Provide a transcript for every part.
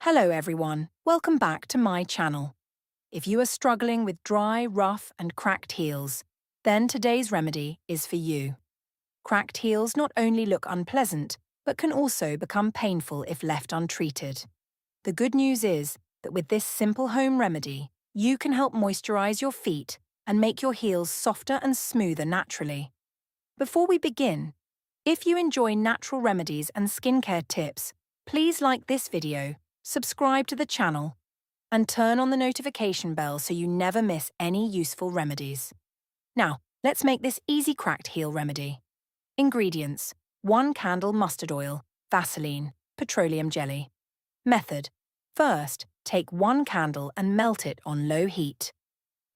Hello everyone, welcome back to my channel. If you are struggling with dry, rough and cracked heels, then today's remedy is for you. Cracked heels not only look unpleasant, but can also become painful if left untreated. The good news is that with this simple home remedy, you can help moisturize your feet and make your heels softer and smoother naturally. Before we begin, if you enjoy natural remedies and skincare tips, please like this video, subscribe to the channel, and turn on the notification bell so you never miss any useful remedies. Now, let's make this easy cracked heel remedy. Ingredients: 1 candle mustard oil, Vaseline, petroleum jelly. Method: first, take 1 candle and melt it on low heat.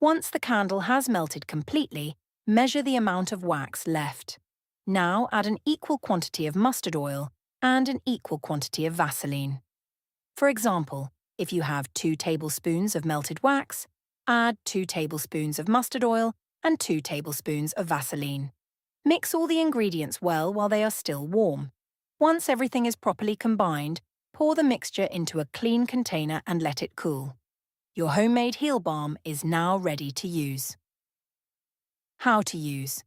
Once the candle has melted completely, measure the amount of wax left. Now add an equal quantity of mustard oil and an equal quantity of Vaseline. For example, if you have 2 tablespoons of melted wax, add 2 tablespoons of mustard oil and 2 tablespoons of Vaseline. Mix all the ingredients well while they are still warm. Once everything is properly combined, pour the mixture into a clean container and let it cool. Your homemade heel balm is now ready to use. How to use.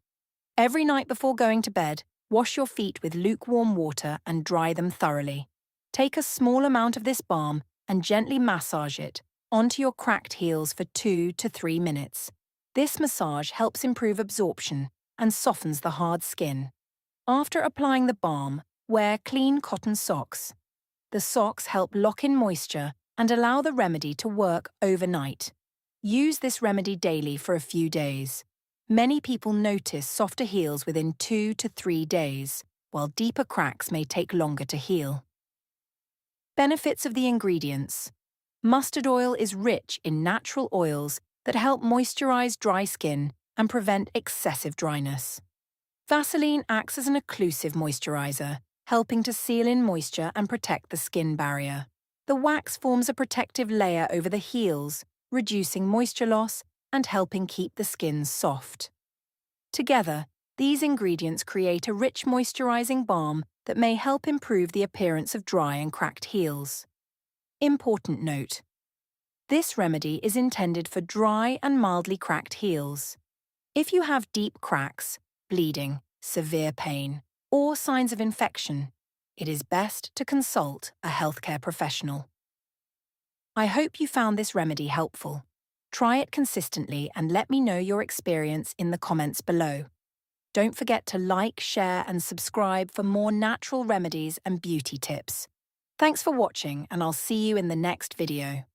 Every night before going to bed, wash your feet with lukewarm water and dry them thoroughly. Take a small amount of this balm and gently massage it onto your cracked heels for 2 to 3 minutes. This massage helps improve absorption and softens the hard skin. After applying the balm, wear clean cotton socks. The socks help lock in moisture and allow the remedy to work overnight. Use this remedy daily for a few days. Many people notice softer heels within 2 to 3 days, while deeper cracks may take longer to heal. Benefits of the ingredients. Mustard oil is rich in natural oils that help moisturize dry skin and prevent excessive dryness. Vaseline acts as an occlusive moisturizer, helping to seal in moisture and protect the skin barrier. The wax forms a protective layer over the heels, reducing moisture loss and helping keep the skin soft. Together, these ingredients create a rich moisturizing balm that may help improve the appearance of dry and cracked heels. Important note: this remedy is intended for dry and mildly cracked heels. If you have deep cracks, bleeding, severe pain, or signs of infection, it is best to consult a healthcare professional. I hope you found this remedy helpful. Try it consistently and let me know your experience in the comments below. Don't forget to like, share and subscribe for more natural remedies and beauty tips. Thanks for watching, and I'll see you in the next video.